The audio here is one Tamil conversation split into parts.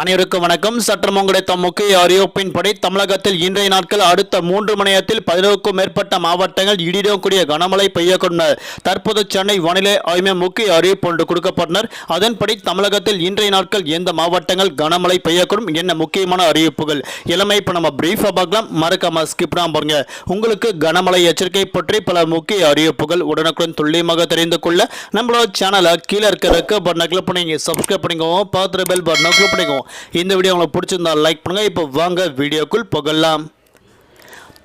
அனைவருக்கும் வணக்கம். சற்றம் கிடைத்த முக்கிய அறிவிப்பின்படி தமிழகத்தில் இன்றைய நாட்கள் அடுத்த 3 மணி நேரத்தில் 11க்கும் மேற்பட்ட மாவட்டங்கள் இடியுடன் கனமழை பெய்யக்கூடும். தற்போது சென்னை வானிலை ஆய்வு மையம் முக்கிய அறிவிப்பு ஒன்று கொடுக்கப்பட்டனர். அதன்படி தமிழகத்தில் இன்றைய நாட்கள் எந்த மாவட்டங்கள் கனமழை பெய்யக்கூடும் என்ன முக்கியமான அறிவிப்புகள் எல்லாமே இப்போ நம்ம பிரீஃபாக பார்க்கலாம். மறக்காம ஸ்கிப் பண்ணாம பாருங்க. உங்களுக்கு கனமழை எச்சரிக்கை பற்றி பல முக்கிய அறிவிப்புகள் உடனுக்குடன் துல்லியமாக தெரிந்து கொள்ள நம்மளோட சேனலை கீழே இருக்க பட்டனை கிளிக் பண்ணி சப்ஸ்கிரைப் பண்ணிக்கோங்க. பார்த்து பெல் பட்டனை கிளிக் பண்ணிக்கோங்க. இந்த வீடியோ உங்களுக்கு பிடிச்சிருந்தா லைக் பண்ணுங்க. இப்போ வாங்க வீடியோக்குள் போகலாம்.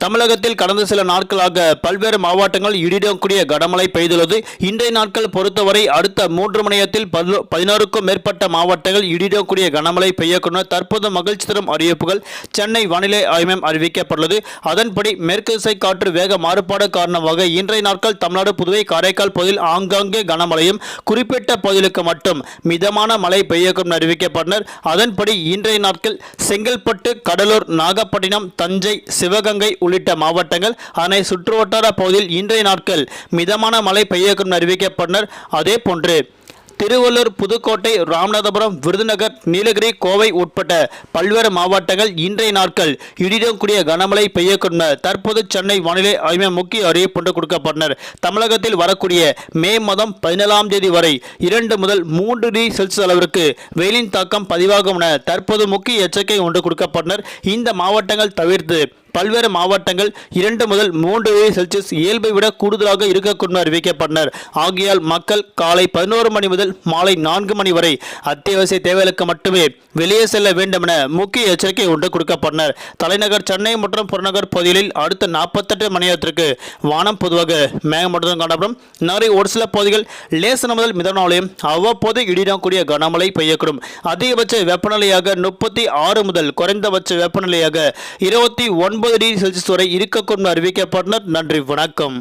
தமிழகத்தில் கடந்த சில நாட்களாக பல்வேறு மாவட்டங்கள் இடியுடன் கூடிய கனமழை பெய்துள்ளது. இன்றைய நாட்கள் பொறுத்தவரை அடுத்த 3 மணி நேரத்தில் 16க்கும் மேற்பட்ட மாவட்டங்கள் இடியுடன் கூடிய கனமழை பெய்யக்கூடும். தற்போது மகிழ்ச்சி தரும் அறிவிப்புகள் சென்னை வானிலை ஆய்வு மையம் அறிவிக்கப்பட்டுள்ளது. அதன்படி மேற்கு திசை காற்று வேக மாறுபாடு காரணமாக இன்றைய நாட்கள் தமிழ்நாடு, புதுவை, காரைக்கால் பகுதியில் ஆங்காங்கே கனமழையும் குறிப்பிட்ட பகுதிகளுக்கு மட்டும் மிதமான மழை பெய்யக்கூடும் அறிவிக்கப்பட்டனர். அதன்படி இன்றைய நாட்கள் செங்கல்பட்டு, கடலூர், நாகப்பட்டினம், தஞ்சை, சிவகங்கை உள்ளிட்ட மாவட்டங்கள் அதனை சுற்றுவட்டார பகுதியில் இன்றைய நாட்கள் மிதமான மழை பெய்யக்கூடும் அறிவிக்கப்பட்டனர். அதே போன்று திருவள்ளூர், புதுக்கோட்டை, ராமநாதபுரம், விருதுநகர், நீலகிரி, கோவை உட்பட்ட பல்வேறு மாவட்டங்கள் இன்றைய நாட்கள் இடியுடன் கூடிய கனமழை பெய்யக்கூடும். தற்போது சென்னை வானிலை ஆய்வு மையம் முக்கிய அறிவிப்பு கொடுக்கப்பட்டனர். தமிழகத்தில் வரக்கூடிய மே மாதம் 17ஆம் தேதி வரை 2 முதல் 3 டிகிரி செல்சியஸ் அளவிற்கு வெயிலின் தாக்கம் பதிவாகும் என தற்போது முக்கிய எச்சரிக்கை ஒன்று கொடுக்கப்பட்டனர். இந்த மாவட்டங்கள் தவிர்த்து பல்வேறு மாவட்டங்கள் 2 முதல் 3 டிகிரி செல்சியஸ் இயல்பை விட கூடுதலாக இருக்கக்கூடும் அறிவிக்கப்பட்டனர். ஆகையால் மக்கள் காலை 11 மணி முதல் மாலை 4 மணி வரை அத்தியாவசிய தேவைகளுக்கு மட்டுமே வெளியே செல்ல வேண்டும் என முக்கிய எச்சரிக்கை ஒன்று கொடுக்கப்பட்டனர். தலைநகர் சென்னை மற்றும் புறநகர் பகுதிகளில் அடுத்த 48 மணி நேரத்திற்கு வானம் பொதுவாக மேகமூட்டத்துடன் காணப்படும். நகரில் ஒரு சில பகுதிகள் லேசான முதல் மிதமான மழையும் அவ்வப்போது இடியுடன் கூடிய கனமழை பெய்யக்கூடும். அதிகபட்ச வெப்பநிலையாக 36 முதல் குறைந்தபட்ச வெப்பநிலையாக 29 டிகிரி செல்சியஸ் வரை இருக்கக்கூடும் அறிவிக்கப்பட்டனர். நன்றி, வணக்கம்.